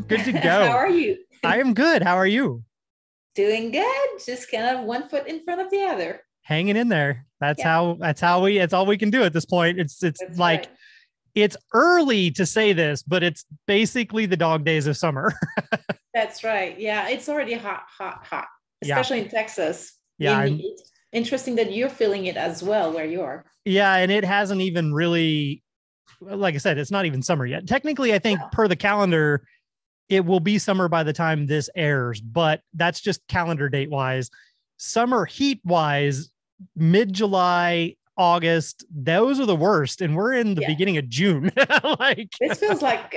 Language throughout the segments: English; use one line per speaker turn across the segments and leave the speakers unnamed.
Good to
How
go.
are you?
I am good. How are you?
Doing good. Just kind of one foot in front of the other.
Hanging in there.
Yeah,
That's all we can do at this point. It's
that's
like
right.
it's early to say this, but it's basically the dog days of summer.
That's right. Yeah, it's already hot, hot, hot,
Yeah.
especially in Texas.
Yeah.
It's interesting that you're feeling it as well where you are.
Yeah. And it hasn't even really, like I said, it's not even summer yet. Technically, I think per the calendar, it will be summer by the time this airs, but that's just calendar date wise. Summer heat wise, mid July, August, those are the worst. And we're in the
Yeah,
beginning of June. like,
this feels like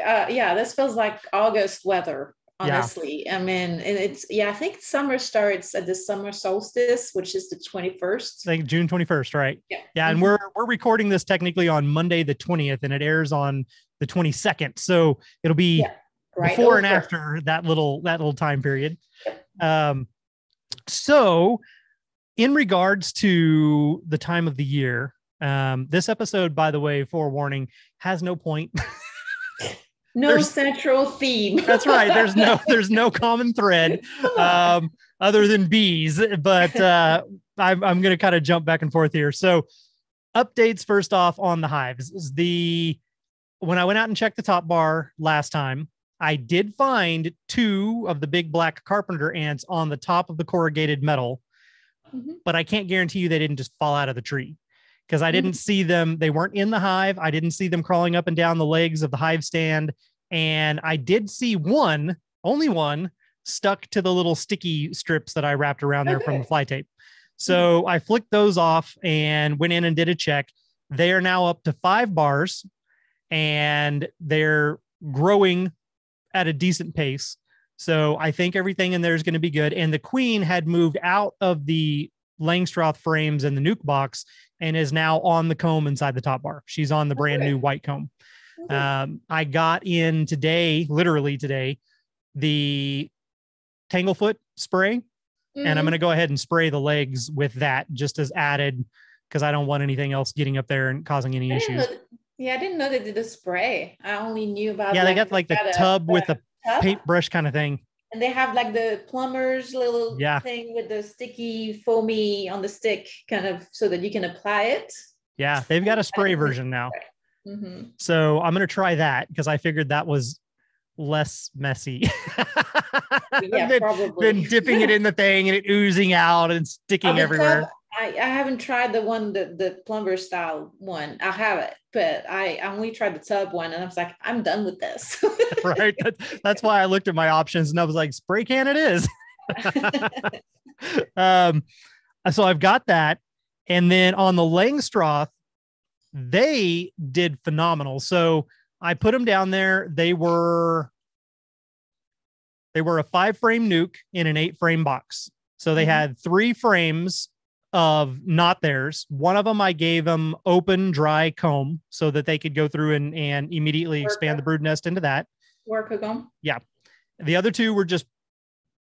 August weather.
yeah,
Honestly, I mean, and it's I think summer starts at the summer solstice, which is the 21st.
I think June 21st, right?
Yeah.
Yeah. And
Mhm.
we're recording this technically on Monday, the 20th, and it airs on the 22nd. So it'll be
Yeah. Right
before and
over.
after that little time period. Um, so in regards to the time of the year, this episode, by the way, forewarning, has no point.
No
there's
central theme.
That's right. There's no common thread
Come on.
other than bees. But I'm going to kind of jump back and forth here. So updates first off on the hives. When I went out and checked the top bar last time, I did find two of the big black carpenter ants on the top of the corrugated metal,
Mhm.
but I can't guarantee you they didn't just fall out of the tree because I didn't
Mhm.
see them. They weren't in the hive. I didn't see them crawling up and down the legs of the hive stand. And I did see one, only one, stuck to the little sticky strips that I wrapped around there from the
Okay.
fly tape.
Mhm.
So I flicked those off and went in and did a check. They are now up to 5 bars and they're growing at a decent pace. So I think everything in there is going to be good. And the queen had moved out of the Langstroth frames and the nuke box and is now on the comb inside the top bar. She's on the
Oh,
brand new
good.
white comb.
Oh, good.
I got in today, literally today, the Tanglefoot spray, and I'm going to
Mm.
go ahead and spray the legs with that just as added because I don't want anything else getting up there and causing any
I didn't know.
issues.
Yeah, I didn't know they did a spray. I only knew about
Yeah, they
like
got
they
like the
got
tub
a
with a
tub,
paintbrush kind of thing.
and they have like the plumber's little
Yeah,
thing with the sticky foamy on the stick, kind of so that you can apply it.
yeah, they've got a
I
spray
didn't think.
version now.
Mm-hmm.
So I'm going to try that because I figured that was less messy
Yeah,
than
probably.
dipping it in the thing and it oozing out and sticking
The tub,
everywhere.
I haven't tried the one, the plumber style one. I have it, but I only tried the tub one, and I was like, I'm done with this.
Right. That's why I looked at my options and I was like, spray can it is. um, so I've got that. And then on the Langstroth, they did phenomenal. So I put them down there. They were a 5-frame nuke in an 8-frame box. So they
Mhm.
had 3 frames of not theirs. One of them I gave them open, dry comb so that they could go through and immediately expand the
Work,
brood nest into that.
work again.
Yeah. The other 2 were just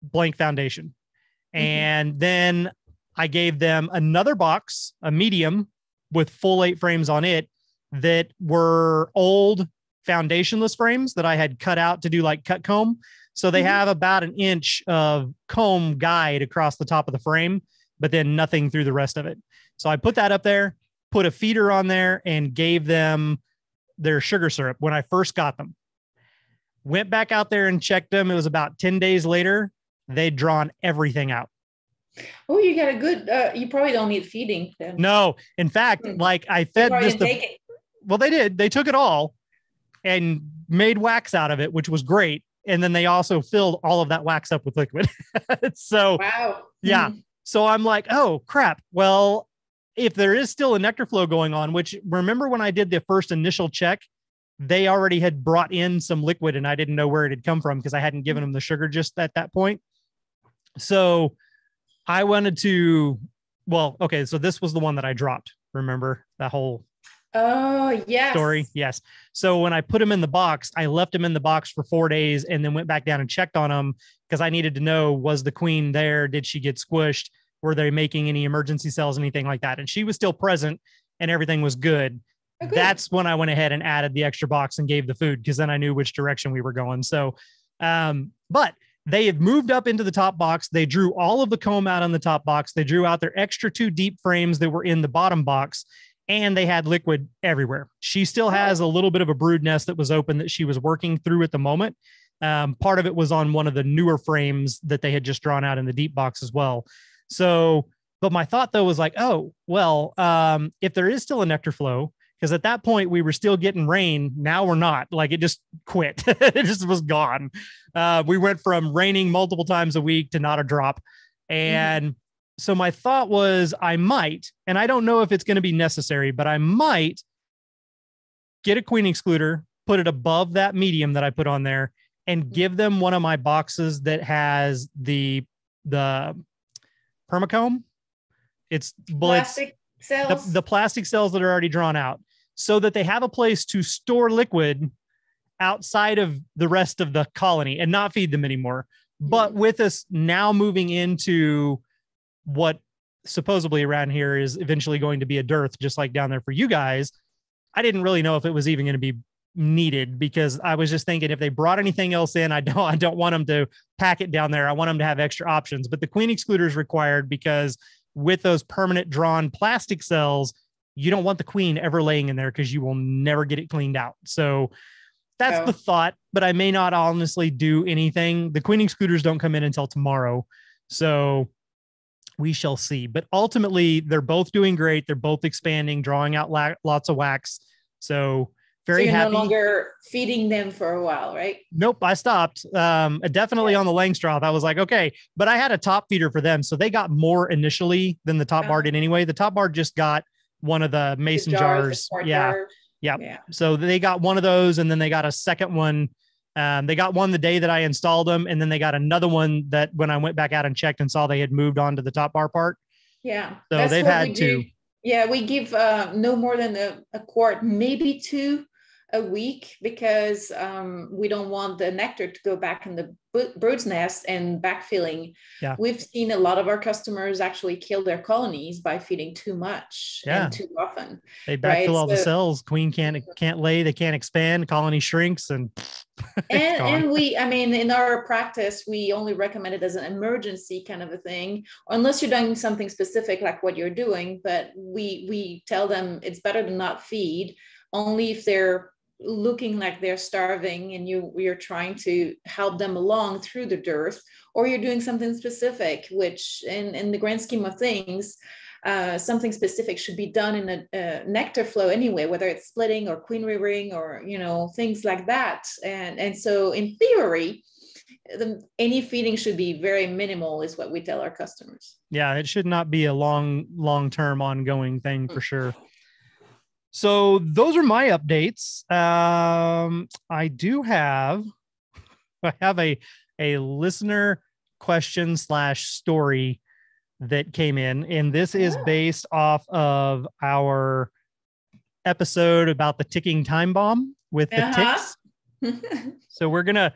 blank foundation.
Mhm.
And then I gave them another box, a medium with full 8 frames on it that were old foundationless frames that I had cut out to do like cut comb. So they
Mhm.
have about an inch of comb guide across the top of the frame, but then nothing through the rest of it. So I put that up there, put a feeder on there, and gave them their sugar syrup when I first got them. Went back out there and checked them. It was about 10 days later. They'd drawn everything out.
Oh, you got a good. You probably don't need feeding then.
No, in fact,
Hmm.
like I
They
fed
probably
just
didn't take it.
well, they did. They took it all and made wax out of it, which was great. And then they also filled all of that wax up with liquid. So,
Wow.
yeah. So I'm like, oh, crap. Well, if there is still a nectar flow going on, which remember when I did the first initial check, they already had brought in some liquid and I didn't know where it had come from because I hadn't given them the sugar just at that point. So I wanted to, well, okay. So this was the one that I dropped. Remember that whole
Oh,
story?
yes.
Yes. So when I put them in the box, I left them in the box for 4 days and then went back down and checked on them because I needed to know, was the queen there? Did she get squished? Were they making any emergency cells, anything like that? And she was still present and everything was good.
Oh, good.
That's when I went ahead and added the extra box and gave the food because then I knew which direction we were going. So But they have moved up into the top box. They drew all of the comb out on the top box. They drew out their extra 2 deep frames that were in the bottom box, and they had liquid everywhere. She still has a little bit of a brood nest that was open that she was working through at the moment. Part of it was on one of the newer frames that they had just drawn out in the deep box as well. So, but my thought though was like, oh, well, if there is still a nectar flow, because at that point we were still getting rain. Now we're not. Like, it just quit. It just was gone. We went from raining multiple times a week to not a drop. And so my thought was I might, and I don't know if it's going to be necessary, but I might get a queen excluder, put it above that medium that I put on there, and give them one of my boxes that has the permacomb. It's
plastic cells,
the plastic cells that are already drawn out, so that they have a place to store liquid outside of the rest of the colony and not feed them anymore. But with us now moving into what supposedly around here is eventually going to be a dearth, just like down there for you guys, I didn't really know if it was even going to be needed, because I was just thinking if they brought anything else in, I don't want them to pack it down there. I want them to have extra options. But the queen excluder is required because with those permanent drawn plastic cells, you don't want the queen ever laying in there because you will never get it cleaned out. So that's the thought, but I may not honestly do anything. The queen excluders don't come in until tomorrow, so we shall see. But ultimately, they're both doing great. They're both expanding, drawing out lots of wax. So very
you're
happy.
No longer feeding them for a while, right?
Nope, I stopped. Definitely on the Langstroth. I was like, okay, but I had a top feeder for them, so they got more initially than the top bar did anyway. The top bar just got one of the mason jars. Yeah. So they got one of those, and then they got a second one. They got one the day that I installed them, and then they got another one that when I went back out and checked and saw they had moved on to the top bar part.
Yeah.
So
that's
they've had two.
Yeah, we give no more than a quart, maybe 2 a week, because we don't want the nectar to go back in the brood's nest and backfilling.
Yeah.
We've seen a lot of our customers actually kill their colonies by feeding too much and too often.
They backfill all the cells. Queen can't lay, they can't expand, colony shrinks, and
I mean, in our practice, we only recommend it as an emergency kind of a thing, unless you're doing something specific like what you're doing. But we tell them it's better to not feed, only if they're looking like they're starving and you're trying to help them along through the dearth, or you're doing something specific, which in the grand scheme of things, something specific should be done in a nectar flow anyway, whether it's splitting or queen rearing or things like that. And so in theory, any feeding should be very minimal, is what we tell our customers.
Yeah, it should not be a long-term ongoing thing for sure. So those are my updates. I have a listener question / story that came in, and this is based off of our episode about the ticking time bomb with the ticks. So we're gonna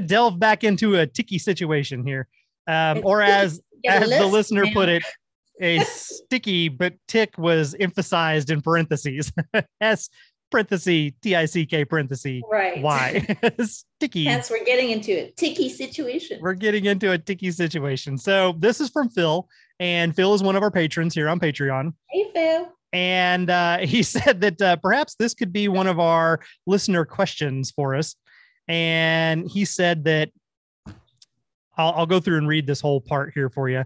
delve back into a ticky situation here, or as the listener put it, a sticky, but tick was emphasized in parentheses. S parenthesis TICK parenthesis Y. Sticky.
Hence, we're getting into a ticky situation.
So this is from Phil, and Phil is one of our patrons here on Patreon.
Hey, Phil.
And he said that perhaps this could be one of our listener questions for us. And he said that I'll go through and read this whole part here for you.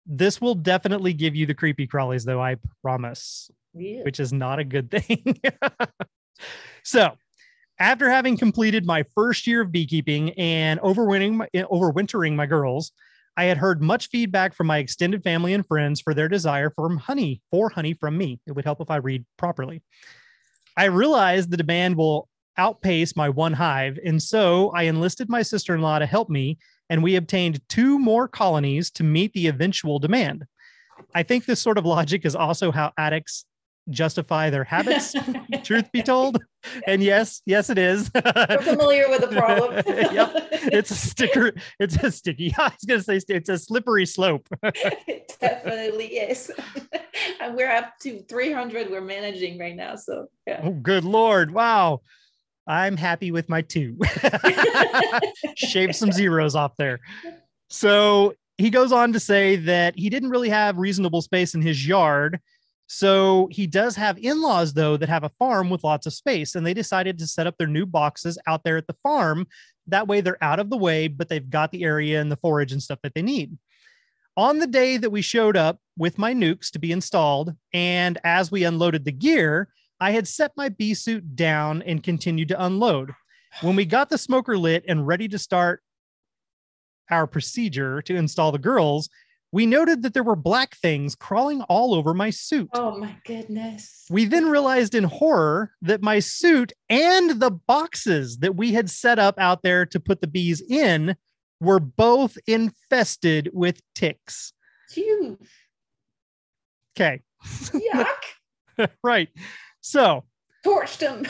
This will definitely give you the creepy crawlies, though, I promise, which is not a good thing. So, after having completed my first year of beekeeping and overwintering my girls, I had heard much feedback from my extended family and friends for their desire for honey from me. It would help if I read properly. I realized the demand will outpace my one hive, and so I enlisted my sister-in-law to help me, and we obtained 2 more colonies to meet the eventual demand. I think this sort of logic is also how addicts justify their habits, truth be told. And yes, it is.
We're familiar with the problem.
Yep. It's a sticky. I was going to say it's a slippery slope.
It definitely is. And we're up to 300 we're managing right now. So, yeah.
Oh, good Lord. Wow. I'm happy with my 2. Shave some zeros off there. So he goes on to say that he didn't really have reasonable space in his yard. So he does have in-laws, though, that have a farm with lots of space. And they decided to set up their new boxes out there at the farm. That way they're out of the way, but they've got the area and the forage and stuff that they need. On the day that we showed up with my nukes to be installed, and as we unloaded the gear, I had set my bee suit down and continued to unload. When we got the smoker lit and ready to start our procedure to install the girls, we noted that there were black things crawling all over my suit.
Oh my goodness.
We then realized in horror that my suit and the boxes that we had set up out there to put the bees in were both infested with ticks.
Phew.
Okay.
Yuck.
Right. So
torched them.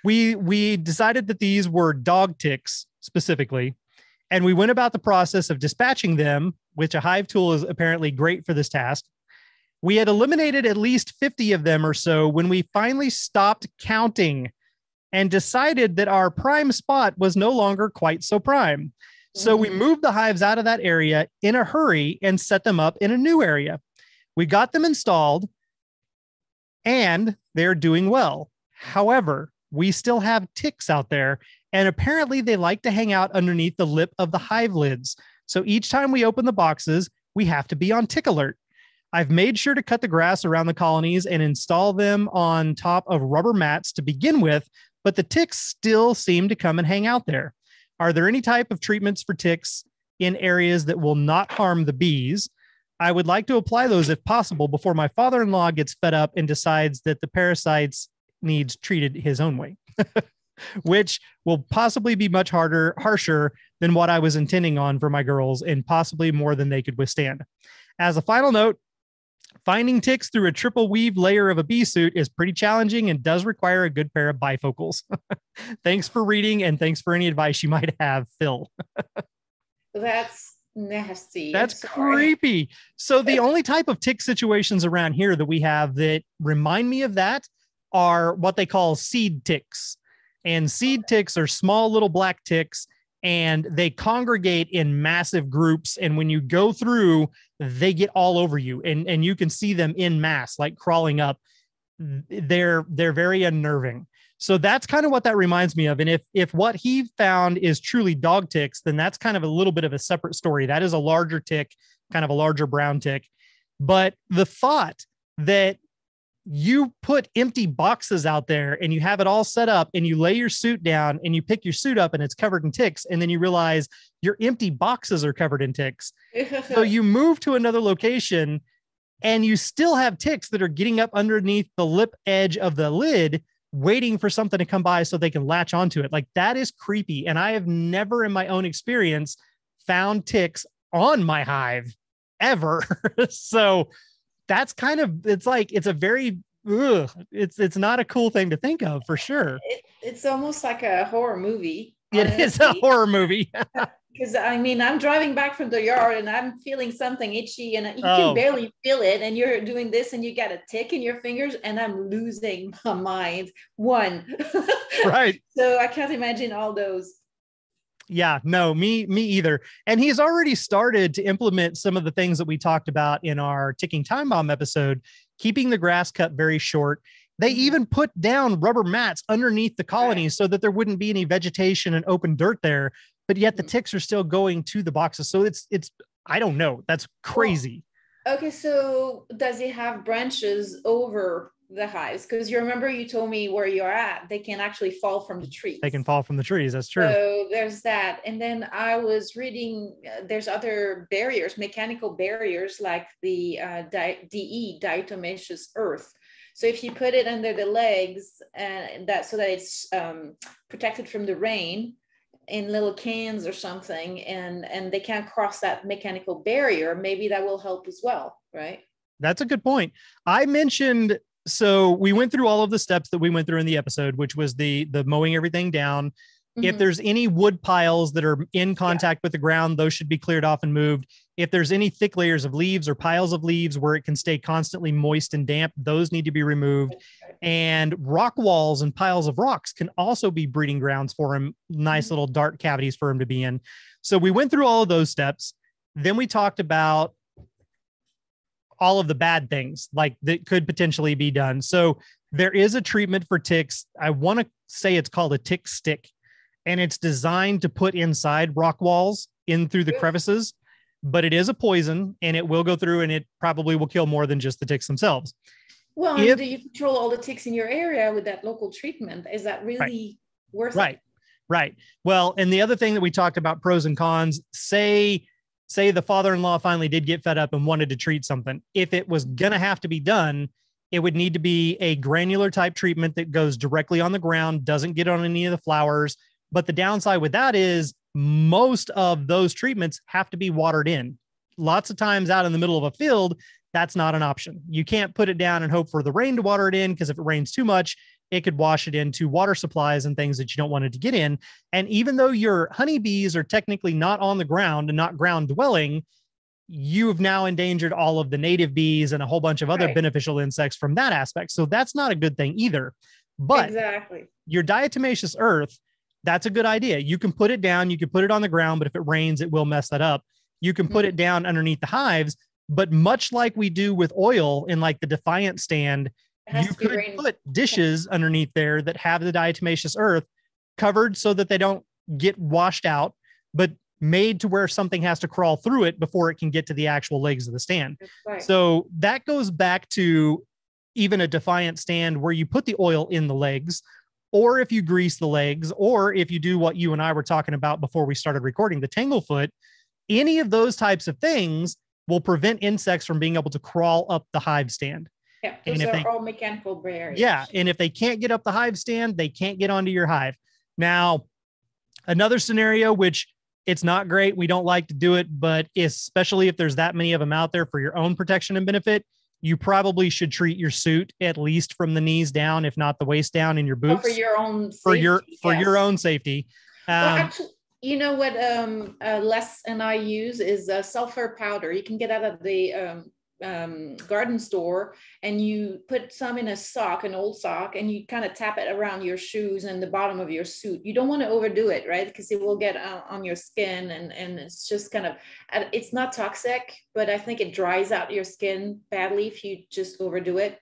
we decided that these were dog ticks specifically. And we went about the process of dispatching them, which a Hive tool is apparently great for this task. We had eliminated at least 50 of them or so when we finally stopped counting and decided that our prime spot was no longer quite so prime. So we moved the hives out of that area in a hurry and set them up in a new area. We got them installed and they're doing well. However, we still have ticks out there, and apparently they like to hang out underneath the lip of the hive lids. So each time we open the boxes, we have to be on tick alert. I've made sure to cut the grass around the colonies and install them on top of rubber mats to begin with, but the ticks still seem to come and hang out there. Are there any type of treatments for ticks in areas that will not harm the bees? I would like to apply those if possible before my father-in-law gets fed up and decides that the parasites needs treated his own way, which will possibly be much harsher than what I was intending on for my girls and possibly more than they could withstand. As a final note, finding ticks through a triple weave layer of a bee suit is pretty challenging and does require a good pair of bifocals. Thanks for reading, and thanks for any advice you might have, Phil.
That's nasty.
That's creepy. So the only type of tick situations around here that we have that remind me of that are what they call seed ticks. And seed ticks are small little black ticks, and they congregate in massive groups. And when you go through, they get all over you, and you can see them in mass, like crawling up. They're very unnerving. So that's kind of what that reminds me of. And if what he found is truly dog ticks, then that's kind of a little bit of a separate story. That is a larger tick, kind of a larger brown tick. But the thought that you put empty boxes out there and you have it all set up and you lay your suit down and you pick your suit up and it's covered in ticks, and then you realize your empty boxes are covered in ticks. So you move to another location and you still have ticks that are getting up underneath the lip edge of the lid, waiting for something to come by so they can latch onto it. Like, that is creepy. And I have never in my own experience found ticks on my hive ever. So that's kind of, it's like, it's a very, it's not a cool thing to think of, for sure.
It's almost like a horror movie.
It is a horror movie.
Because I mean, I'm driving back from the yard and I'm feeling something itchy, and you can barely feel it. And you're doing this and you got a tick in your fingers, and I'm losing my mind. Right. So I can't imagine all those.
Yeah, no, me either. And he's already started to implement some of the things that we talked about in our ticking time bomb episode, keeping the grass cut very short. They even put down rubber mats underneath the colonies so that there wouldn't be any vegetation and open dirt there, but yet the ticks are still going to the boxes. So it's, I don't know. That's crazy.
Okay. So does it have branches over the hives? Because you remember you told me where you're at, they can actually fall from the trees.
They can fall from the trees. That's true.
So there's that. And then I was reading, there's other barriers, mechanical barriers, like the DE, diatomaceous earth. So if you put it under the legs and that, so that it's protected from the rain in little cans or something, and they can't cross that mechanical barrier, maybe that will help as well, right?
That's a good point. I mentioned, so we went through all of the steps that we went through in the episode, which was the mowing everything down. Mm-hmm. If there's any wood piles that are in contact with the ground, those should be cleared off and moved. If there's any thick layers of leaves or piles of leaves where it can stay constantly moist and damp, those need to be removed. And rock walls and piles of rocks can also be breeding grounds for him, nice little dark cavities for him to be in. So we went through all of those steps. Then we talked about all of the bad things like that could potentially be done. So there is a treatment for ticks. I want to say it's called a tick stick, and it's designed to put inside rock walls in through the crevices, but it is a poison and it will go through, and it probably will kill more than just the ticks themselves.
Well, and do you control all the ticks in your area with that local treatment? Is that really worth it?
Right. Well, and the other thing that we talked about, pros and cons, say the father-in-law finally did get fed up and wanted to treat something. If it was going to have to be done, it would need to be a granular type treatment that goes directly on the ground, doesn't get on any of the flowers. But the downside with that is most of those treatments have to be watered in. Lots of times out in the middle of a field, that's not an option. You can't put it down and hope for the rain to water it in, because if it rains too much, it could wash it into water supplies and things that you don't want it to get in. And even though your honeybees are technically not on the ground and not ground dwelling, you have now endangered all of the native bees and a whole bunch of other beneficial insects from that aspect. So that's not a good thing either. But your diatomaceous earth, that's a good idea. You can put it down, you can put it on the ground, but if it rains, it will mess that up. You can put it down underneath the hives, but much like we do with oil in like the Defiant stand, you could put dishes underneath there that have the diatomaceous earth covered so that they don't get washed out, but made to where something has to crawl through it before it can get to the actual legs of the stand. So that goes back to even a Defiant stand where you put the oil in the legs, or if you grease the legs, or if you do what you and I were talking about before we started recording, the tanglefoot, any of those types of things will prevent insects from being able to crawl up the hive stand.
Yeah, those are all mechanical barriers.
Yeah, and if they can't get up the hive stand, they can't get onto your hive. Now, another scenario, which it's not great, we don't like to do it, but especially if there's that many of them out there for your own protection and benefit, you probably should treat your suit at least from the knees down, if not the waist down, in your boots.
For your own safety.
For your own safety.
Well, actually, you know what Les and I use is sulfur powder. You can get out of the garden store, and you put some in a sock, an old sock, and you kind of tap it around your shoes and the bottom of your suit. You don't want to overdo it, right? Because it will get on your skin, and it's just kind of, it's not toxic, but I think it dries out your skin badly if you just overdo it.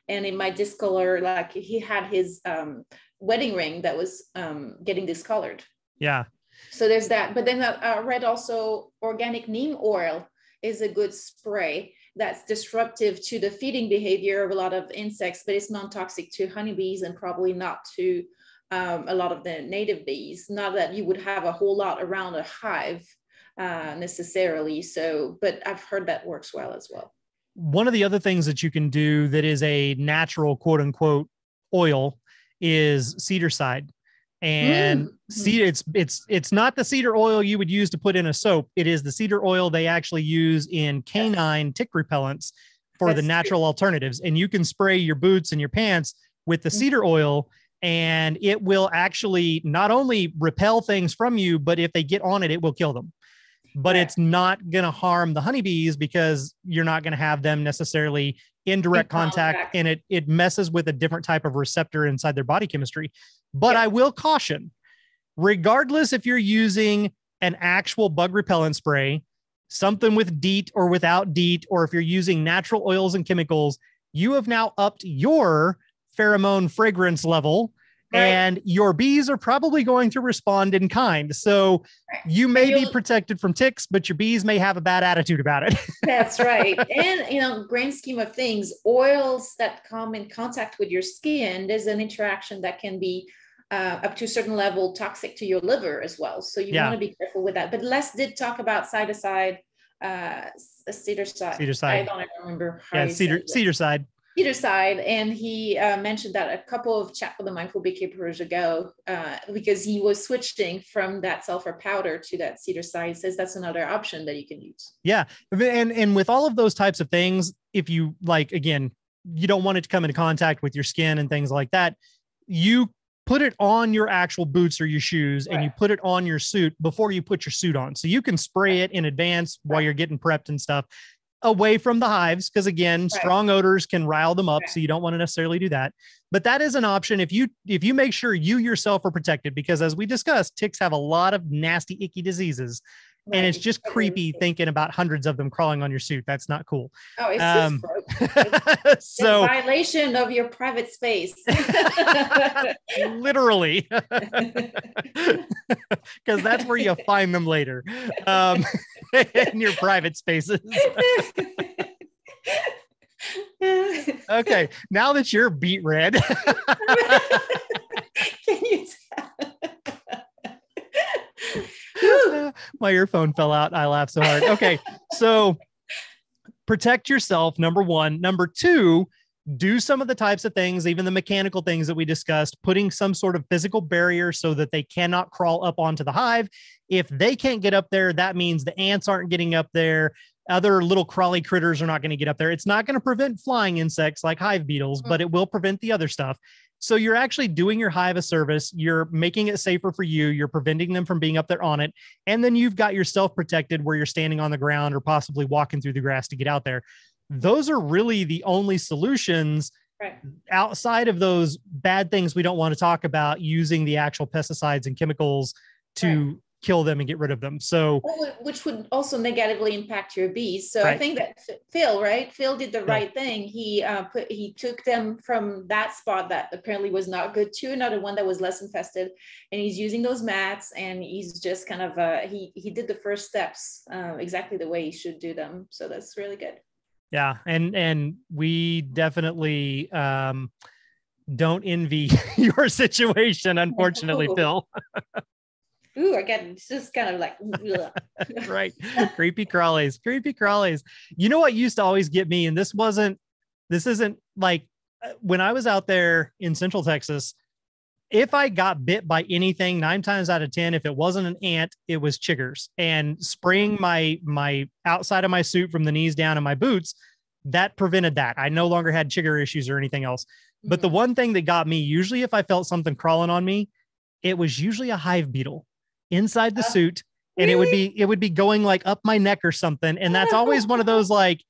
And it might discolor, like he had his wedding ring that was getting discolored.
Yeah.
So there's that. But then I read also organic neem oil is a good spray that's disruptive to the feeding behavior of a lot of insects, but it's non-toxic to honeybees and probably not to a lot of the native bees. Not that you would have a whole lot around a hive necessarily. So, but I've heard that works well as well.
One of the other things that you can do that is a natural quote unquote oil is cedar side. And it's not the cedar oil you would use to put in a soap. It is the cedar oil they actually use in canine tick repellents for the natural alternatives. And you can spray your boots and your pants with the cedar oil, and it will actually not only repel things from you, but if they get on it, it will kill them. But it's not going to harm the honeybees because you're not going to have them necessarily in direct contact, and it messes with a different type of receptor inside their body chemistry. But I will caution, regardless if you're using an actual bug repellent spray, something with DEET or without DEET, or if you're using natural oils and chemicals, you have now upped your pheromone fragrance level. And your bees are probably going to respond in kind. So you may be protected from ticks, but your bees may have a bad attitude about it.
That's right. And, you know, grand scheme of things, oils that come in contact with your skin, there's an interaction that can be up to a certain level toxic to your liver as well. So you want to be careful with that. But Les did talk about cedar side. I don't remember how
cedar side.
Either side, and he mentioned that a couple of chat with the mindful beekeepers ago because he was switching from that sulfur powder to that cedar side. He says that's another option that you can use.
Yeah, and with all of those types of things, if you like, again, you don't want it to come into contact with your skin and things like that, you put it on your actual boots or your shoes, and you put it on your suit before you put your suit on. So you can spray it in advance while you're getting prepped and stuff. away from the hives, because again, strong odors can rile them up. So you don't want to necessarily do that. But that is an option if you make sure you yourself are protected, because as we discussed, ticks have a lot of nasty, icky diseases. And it's just creepy thinking about hundreds of them crawling on your suit. That's not cool.
Oh, it's just gross. So it's violation of your private space.
Literally. Because that's where you find them later. In your private spaces. Okay, now that you're beet red. Can you tell? My earphone fell out. I laughed so hard. Okay, so protect yourself, number one. Number two, do some of the types of things, even the mechanical things that we discussed, putting some sort of physical barrier so that they cannot crawl up onto the hive. If they can't get up there, that means the ants aren't getting up there. Other little crawly critters are not going to get up there. It's not going to prevent flying insects like hive beetles, but it will prevent the other stuff. So you're actually doing your hive a service. You're making it safer for you. You're preventing them from being up there on it. And then you've got yourself protected where you're standing on the ground or possibly walking through the grass to get out there. Those are really the only solutions outside of those bad things we don't want to talk about, using the actual pesticides and chemicals to kill them and get rid of them. So,
which would also negatively impact your bees. So I think that Phil did the right thing. He took them from that spot that apparently was not good to another one that was less infested, and he's using those mats, and he's just kind of he did the first steps exactly the way he should do them. So that's really good.
Yeah, and we definitely don't envy your situation, unfortunately, Phil.
Ooh, again, it's just kind of like,
right. Creepy crawlies. You know what used to always get me? And this isn't like when I was out there in Central Texas, if I got bit by anything, 9 times out of 10, if it wasn't an ant, it was chiggers. And spraying my outside of my suit from the knees down and my boots, that prevented that. I no longer had chigger issues or anything else. But the one thing that got me, usually if I felt something crawling on me, it was usually a hive beetle inside the suit. And
really?
it would be going like up my neck or something. And that's always one of those, like,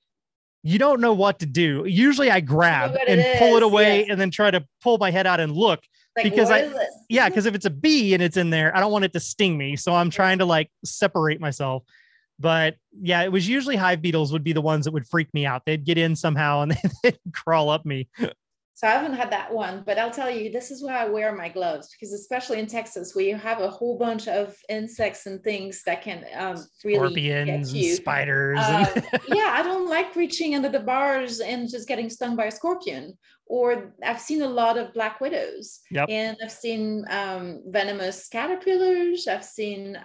you don't know what to do. Usually I grab and pull it away and then try to pull my head out and look. Like, because because if it's a bee and it's in there, I don't want it to sting me. So I'm trying to like separate myself. But yeah, it was usually hive beetles would be the ones that would freak me out. They'd get in somehow and they'd crawl up me.
So I haven't had that one, but I'll tell you, this is why I wear my gloves, because especially in Texas, where you have a whole bunch of insects and things that can really
scorpions
get you.
And spiders.
Yeah, I don't like reaching under the bars and just getting stung by a scorpion. Or I've seen a lot of black widows, and I've seen venomous caterpillars. I've seen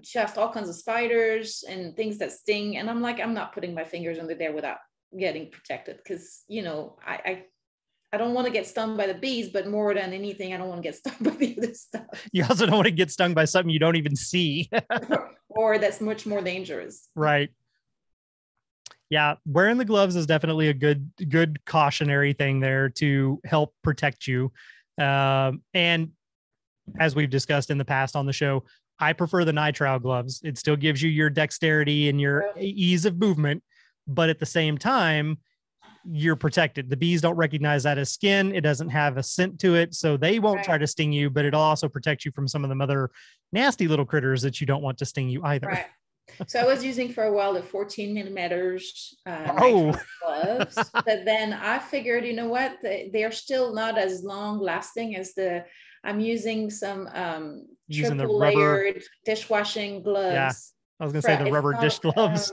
just all kinds of spiders and things that sting. And I'm like, I'm not putting my fingers under there without getting protected, because I don't want to get stung by the bees, but more than anything, I don't want to get stung by the other stuff.
You also don't want to get stung by something you don't even see.
or that's much more dangerous.
Right. Yeah. Wearing the gloves is definitely a good cautionary thing there to help protect you. And as we've discussed in the past on the show, I prefer the nitrile gloves. It still gives you your dexterity and your ease of movement, but at the same time, you're protected. The bees don't recognize that as skin. It doesn't have a scent to it, so they won't try to sting you, but it'll also protect you from some of the other nasty little critters that you don't want to sting you either.
Right. So I was using for a while the 14 millimeters gloves, but then I figured, you know what, they're still not as long lasting as I'm using some triple layered dishwashing gloves.
Yeah, I was gonna say the rubber dish gloves.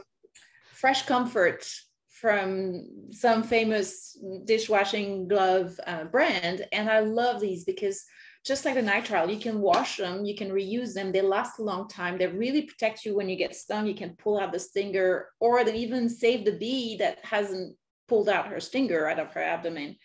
Fresh Comfort from some famous dishwashing glove brand. And I love these because just like the nitrile, you can wash them, you can reuse them. They last a long time. They really protect you when you get stung. You can pull out the stinger, or they even save the bee that hasn't pulled out her stinger out of her abdomen.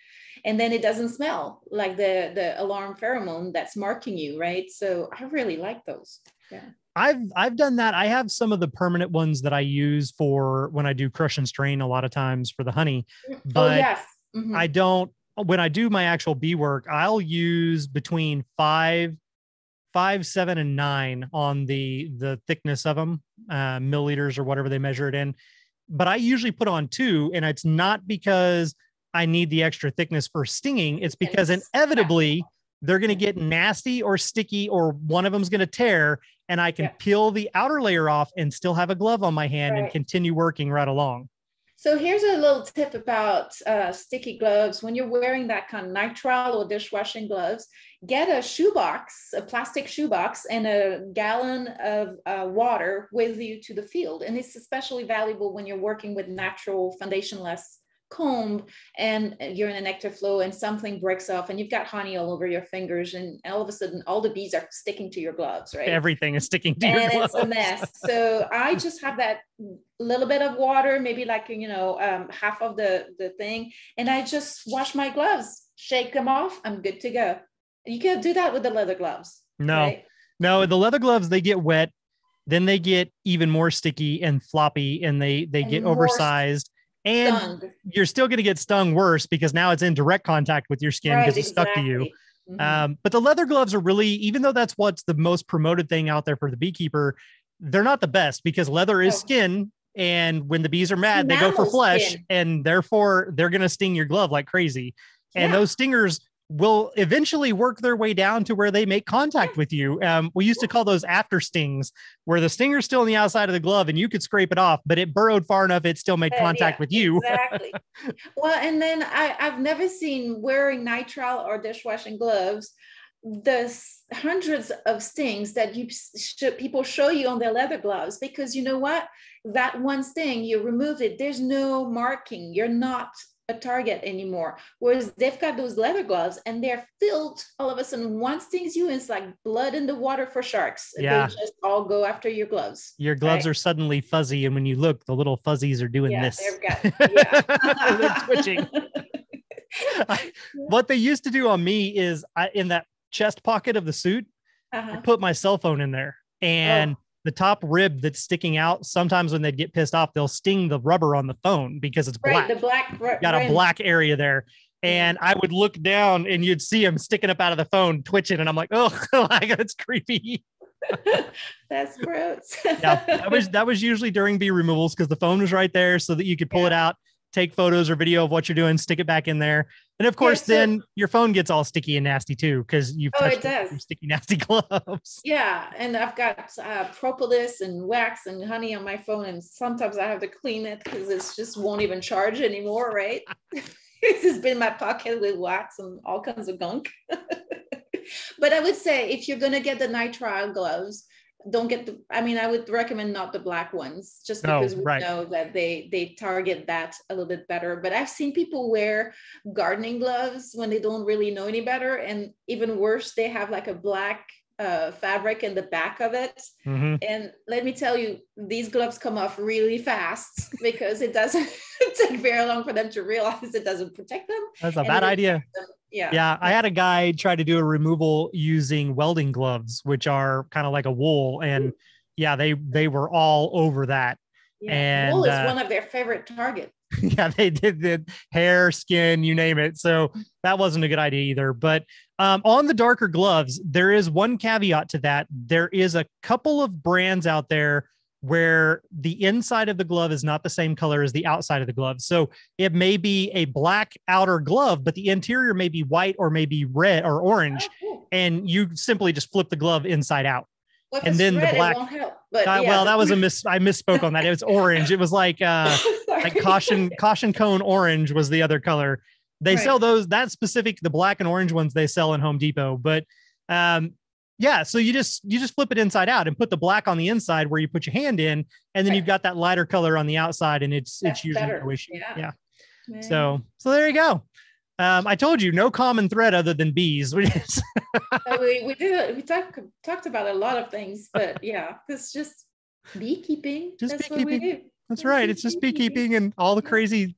And then it doesn't smell like the alarm pheromone that's marking you, right? So I really like those. Yeah.
I've done that. I have some of the permanent ones that I use for when I do crush and strain a lot of times for the honey, but I don't, when I do my actual bee work, I'll use between 5, 7, and 9 on the thickness of them, milliliters or whatever they measure it in. but I usually put on 2, and it's not because I need the extra thickness for stinging. It's because inevitably they're going to get nasty or sticky, or one of them's going to tear, and I can peel the outer layer off and still have a glove on my hand and continue working right along.
So here's a little tip about sticky gloves. When you're wearing that kind of nitrile or dishwashing gloves, get a shoebox, a plastic shoebox, and a gallon of water with you to the field. And it's especially valuable when you're working with natural foundationless comb and you're in a nectar flow and something breaks off and you've got honey all over your fingers, and all of a sudden all the bees are sticking to your gloves, right?
Everything is sticking to your gloves.
And it's a mess. So I just have that little bit of water, maybe like, half of the thing, and I just wash my gloves, shake them off, I'm good to go. You can't do that with the leather gloves.
No,
right?
No, the leather gloves, they get wet, then they get even more sticky and floppy, and they get oversized. And stung. You're still going to get stung worse because now it's in direct contact with your skin because it's stuck to you. Mm-hmm. But the leather gloves are really, even though that's what's the most promoted thing out there for the beekeeper, they're not the best because leather is skin. And when the bees are mad, they go for flesh, and therefore they're going to sting your glove like crazy. And those stingers will eventually work their way down to where they make contact with you. We used to call those after stings, where the stinger's still on the outside of the glove and you could scrape it off, but it burrowed far enough it still made contact with you.
Exactly. Well, and then I've never seen wearing nitrile or dishwashing gloves the hundreds of stings that people show you on their leather gloves, because you know what? That one sting, you remove it, there's no marking. You're not a target anymore. Whereas they've got those leather gloves and they're filled, all of a sudden one stings you, it's like blood in the water for sharks.
Yeah.
They just all go after your gloves.
Your gloves are suddenly fuzzy, and when you look, the little fuzzies are doing this. They're twitching. What they used to do on me is in that chest pocket of the suit, I put my cell phone in there, and the top rib that's sticking out, sometimes when they'd get pissed off, they'll sting the rubber on the phone because it's black.
The black
got a black area there. And I would look down and you'd see them sticking up out of the phone, twitching. And I'm like, oh, that's creepy.
That's gross.
That was usually during bee removals because the phone was right there so that you could pull it out, take photos or video of what you're doing, stick it back in there. And of course, then your phone gets all sticky and nasty too, because you've touched your sticky, nasty gloves.
Yeah. And I've got propolis and wax and honey on my phone. And sometimes I have to clean it because it just won't even charge anymore, right? It's just been in my pocket with wax and all kinds of gunk. But I would say if you're going to get the nitrile gloves, don't get I would recommend not the black ones, just because we know that they target that a little bit better. But I've seen people wear gardening gloves when they don't really know any better. And even worse, they have like a black fabric in the back of it. Mm-hmm. And let me tell you, these gloves come off really fast because it doesn't take very long for them to realize it doesn't protect them.
That's a bad idea. Yeah. I had a guy try to do a removal using welding gloves, which are kind of like a wool. And they were all over that.
Yeah.
And
wool is one of their favorite targets.
Yeah, they did the hair, skin, you name it. So that wasn't a good idea either. But on the darker gloves, there is one caveat to that. There is a couple of brands out there where the inside of the glove is not the same color as the outside of the glove. So it may be a black outer glove, but the interior may be white or maybe red or orange. Oh, cool. And you simply just flip the glove inside out.
Well,
and then
red,
the black,
it won't help, but
well, that was I misspoke on that. It was orange. It was like caution cone orange was the other color. They sell those, that specific, the black and orange ones they sell in Home Depot. But so you just flip it inside out and put the black on the inside where you put your hand in, and then you've got that lighter color on the outside, and it's usually no issue. Yeah. So there you go. I told you, no common thread other than bees.
We talked about a lot of things, but it's just beekeeping. That's what we do.
That's right. It's just beekeeping and all the crazy,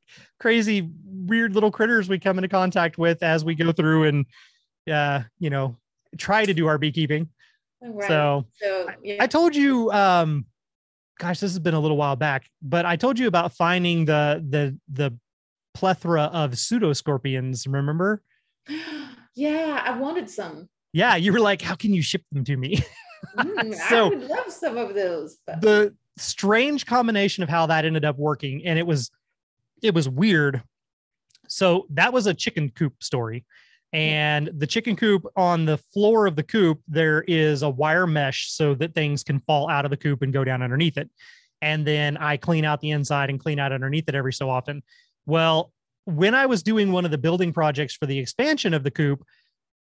weird little critters we come into contact with as we go through and, try to do our beekeeping. Right. So I told you, this has been a little while back, but I told you about finding the plethora of pseudoscorpions. Remember?
Yeah, I wanted some.
Yeah, you were like, how can you ship them to me?
I would love some of those. But...
strange combination of how that ended up working. And it was weird. So that was a chicken coop story. And the chicken coop, on the floor of the coop, there is a wire mesh so that things can fall out of the coop and go down underneath it. And then I clean out the inside and clean out underneath it every so often. Well, when I was doing one of the building projects for the expansion of the coop,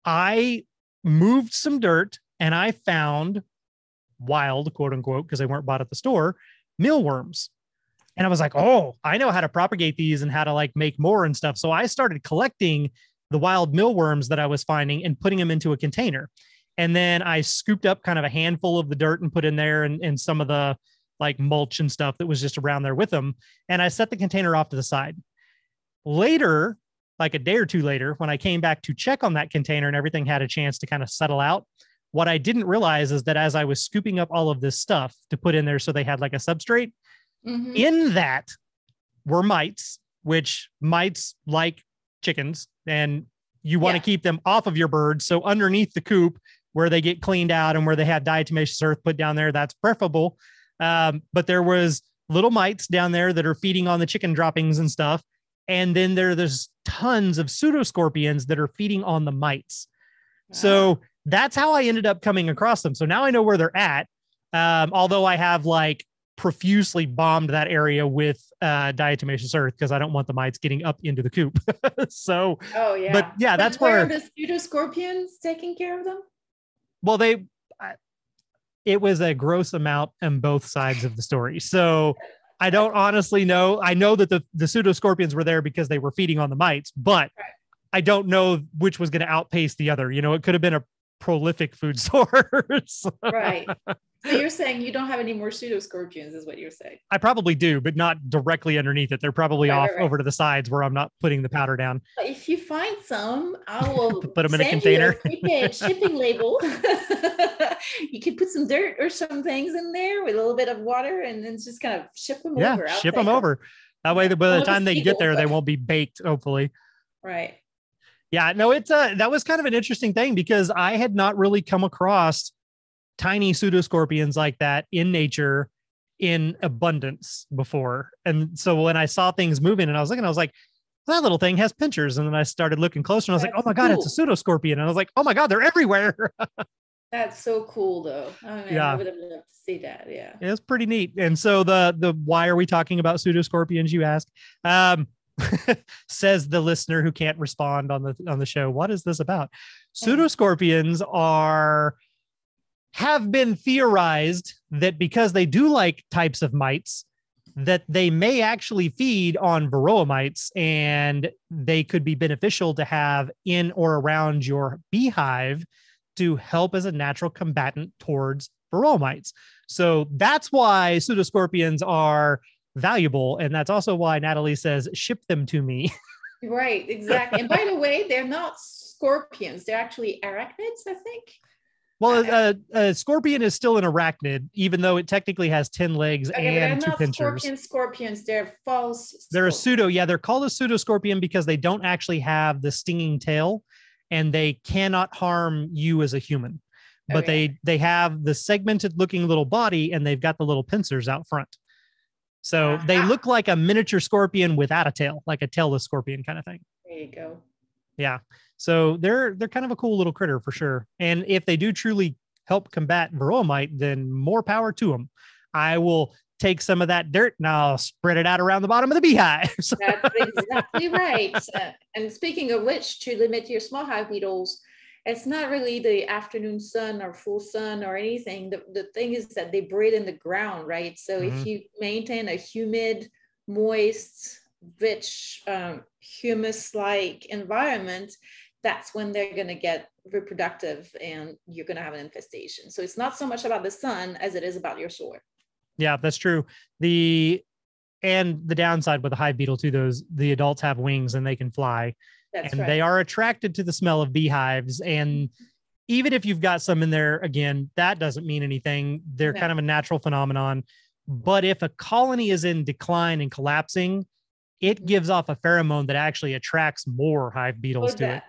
I moved some dirt and I found wild, quote unquote, because they weren't bought at the store, mealworms. And I was like, oh, I know how to propagate these and how to like make more and stuff. So I started collecting the wild mealworms that I was finding and putting them into a container. And then I scooped up kind of a handful of the dirt and put in there and some of the like mulch and stuff that was just around there with them. And I set the container off to the side. Later, like a day or two later, when I came back to check on that container and everything had a chance to kind of settle out, what I didn't realize is that as I was scooping up all of this stuff to put in there so they had like a substrate, in that were mites, which mites like chickens, and you want to keep them off of your birds. So underneath the coop where they get cleaned out and where they have diatomaceous earth put down there, that's preferable. But there was little mites down there that are feeding on the chicken droppings and stuff. And then there's tons of pseudoscorpions that are feeding on the mites. Wow. So that's how I ended up coming across them. So now I know where they're at. Although I have like profusely bombed that area with diatomaceous earth because I don't want the mites getting up into the coop. So, but yeah, that's where
the pseudoscorpions taking care of them.
Well, it was a gross amount on both sides of the story. So I don't honestly know. I know that the pseudoscorpions were there because they were feeding on the mites, but I don't know which was going to outpace the other. You know, it could have been a prolific food source.
Right. So you're saying you don't have any more pseudoscorpions is what you're saying.
I probably do, but not directly underneath it. They're probably off over to the sides where I'm not putting the powder down.
If you find some, I will
put them in a container.
A shipping label. You can put some dirt or some things in there with a little bit of water and then just kind of ship them over.
Yeah, ship them over. That way, by the time they get there, they won't be baked, hopefully.
Right.
Yeah, no, that was kind of an interesting thing because I had not really come across tiny pseudoscorpions like that in nature in abundance before. And so when I saw things moving and I was like, that little thing has pinchers. And then I started looking closer and I was like, oh my God, it's a pseudoscorpion. And I was like, oh my God, they're everywhere.
That's so cool though. I mean, I would have loved to see that. Yeah.
It's pretty neat. And so the why are we talking about pseudoscorpions, you ask? Says the listener who can't respond on the show. What is this about? Pseudoscorpions have been theorized that because they do like types of mites, that they may actually feed on varroa mites and they could be beneficial to have in or around your beehive to help as a natural combatant towards varroa mites. So that's why pseudoscorpions are valuable. And that's also why Nathalie says, ship them to me.
Right, exactly. And by the way, they're not scorpions. They're actually arachnids, I think.
Well, a scorpion is still an arachnid, even though it technically has 10 legs and 2 pinchers.
Scorpions, they're false.
They're a pseudo. Yeah, they're called a pseudoscorpion because they don't actually have the stinging tail and they cannot harm you as a human. But they have the segmented looking little body and they've got the little pincers out front. So they look like a miniature scorpion without a tail, like a tailless scorpion kind of thing.
There you go.
Yeah. So they're kind of a cool little critter for sure. And if they do truly help combat varroa mite, then more power to them. I will take some of that dirt and I'll spread it out around the bottom of the beehive.
That's exactly right. And speaking of which, to limit your small hive beetles, it's not really the afternoon sun or full sun or anything. The thing is that they breed in the ground, right? So if you maintain a humid, moist, rich, humus-like environment, that's when they're going to get reproductive and you're going to have an infestation. So it's not so much about the sun as it is about your soil.
Yeah, that's true. The downside with the hive beetle too, the adults have wings and they can fly. That's right. They are attracted to the smell of beehives. And even if you've got some in there, again, that doesn't mean anything. They're kind of a natural phenomenon. But if a colony is in decline and collapsing, it gives off a pheromone that actually attracts more hive beetles to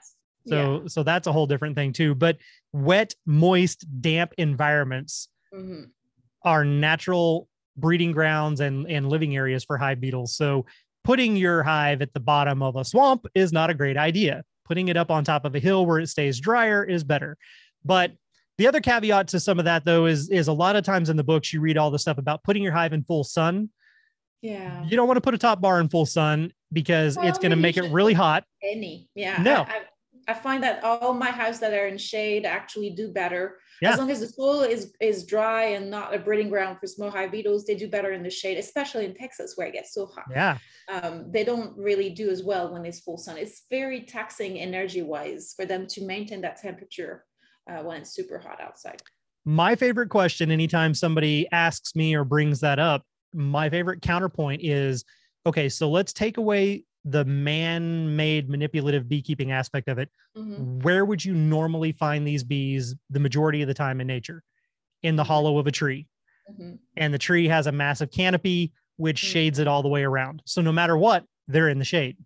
it. So that's a whole different thing too. But wet, moist, damp environments are natural breeding grounds and living areas for hive beetles. So putting your hive at the bottom of a swamp is not a great idea. Putting it up on top of a hill where it stays drier is better. But the other caveat to some of that, though, is a lot of times in the books, you read all the stuff about putting your hive in full sun.
Yeah.
You don't want to put a top bar in full sun because it's going to make it really hot.
Yeah.
No.
I find that all my hives that are in shade actually do better.
Yeah.
As long as the soil is dry and not a breeding ground for small hive beetles, they do better in the shade, especially in Texas where it gets so hot.
Yeah.
They don't really do as well when it's full sun. It's very taxing energy-wise for them to maintain that temperature when it's super hot outside.
My favorite question anytime somebody asks me or brings that up, my favorite counterpoint is, okay, so let's take away the man-made manipulative beekeeping aspect of it. Mm-hmm. Where would you normally find these bees the majority of the time in nature? In the hollow of a tree. Mm-hmm. And the tree has a massive canopy, which shades it all the way around. So no matter what, they're in the shade.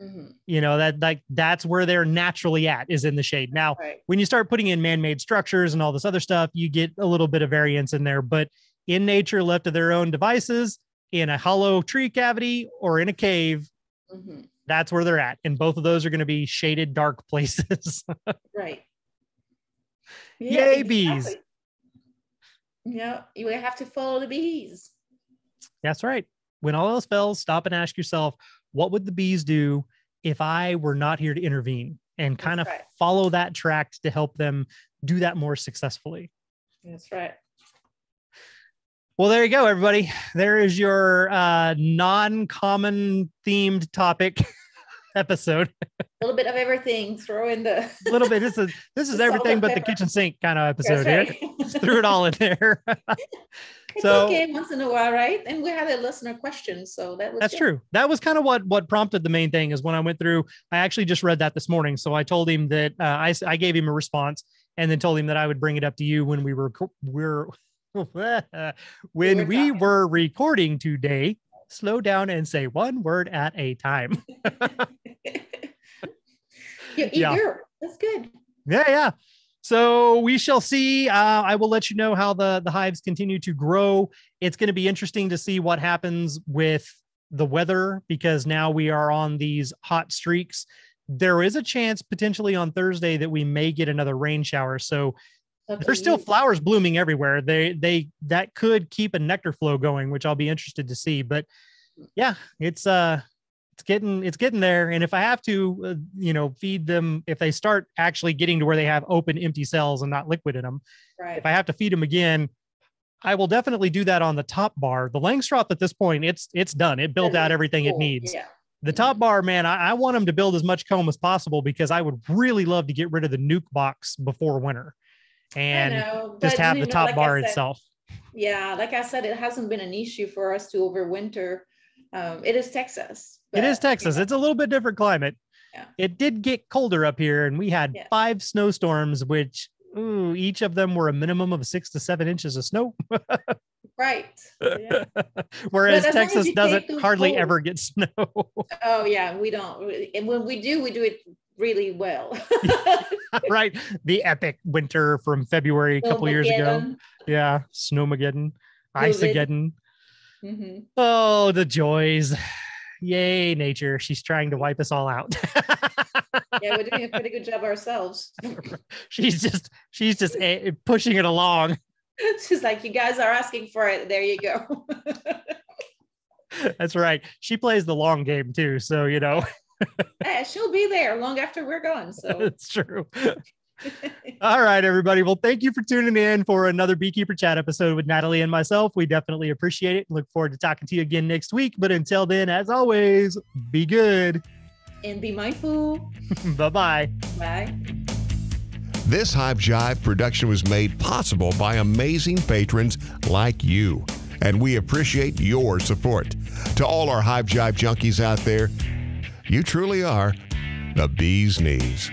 Mm-hmm. You know, that's where they're naturally at, is in the shade. Now, when you start putting in man-made structures and all this other stuff, you get a little bit of variance in there, but in nature, left to their own devices, in a hollow tree cavity or in a cave, that's where they're at. And both of those are going to be shaded, dark places.
Right.
Yeah, yay, exactly. Bees.
Yeah, you have to follow the bees.
That's right. When all else fails, stop and ask yourself, what would the bees do if I were not here to intervene? And kind of follow that track to help them do that more successfully.
That's right.
Well, there you go, everybody. There is your non-common themed topic episode. A
little bit of everything. Throw in the
a little bit. This is everything but the kitchen sink kind of episode. Right. Here. Just threw it all in there.
It's okay once in a while, right? And we had a listener question, so that's
true. That was kind of what prompted the main thing. Is when I went through. I actually just read that this morning, so I told him that I gave him a response, and then told him that I would bring it up to you when we were recording today. Slow down and say one word at a time.
You're eager. That's good.
Yeah. So we shall see. I will let you know how the hives continue to grow. It's going to be interesting to see what happens with the weather, because now we are on these hot streaks. There is a chance potentially on Thursday that we may get another rain shower. So there's still flowers blooming everywhere. That could keep a nectar flow going, which I'll be interested to see. But yeah, it's getting there. And if I have to, feed them, if they start actually getting to where they have open, empty cells and not liquid in them, if I have to feed them again, I will definitely do that on the top bar. The Langstroth at this point, it's done. It built out everything it needs. Yeah. The top bar, man, I want them to build as much comb as possible, because I would really love to get rid of the nuke box before winter. And just have the top bar itself.
Yeah, like I said, it hasn't been an issue for us to overwinter. It is Texas.
It's a little bit different climate. Yeah. It did get colder up here, and we had 5 snowstorms, which each of them were a minimum of 6 to 7 inches of snow.
Right. Yeah.
Whereas Texas doesn't hardly ever get snow.
Oh yeah, we don't. And when we do it really well.
Right. The epic winter from February a couple years ago. Yeah. Snowmageddon, Iceageddon. Mm-hmm. Oh, the joys. Yay, nature. She's trying to wipe us all out.
Yeah, we're doing a pretty good job ourselves.
She's just pushing it along.
She's like, you guys are asking for it. There you go.
That's right. She plays the long game too. So,
Yeah, she'll be there long after we're gone. So
it's true. All right, everybody. Well, thank you for tuning in for another Beekeeper Chat episode with Nathalie and myself. We definitely appreciate it. Look forward to talking to you again next week. But until then, as always, be good.
And be mindful.
Bye-bye.
Bye.
This Hive Jive production was made possible by amazing patrons like you, and we appreciate your support. To all our Hive Jive junkies out there, you truly are the bee's knees.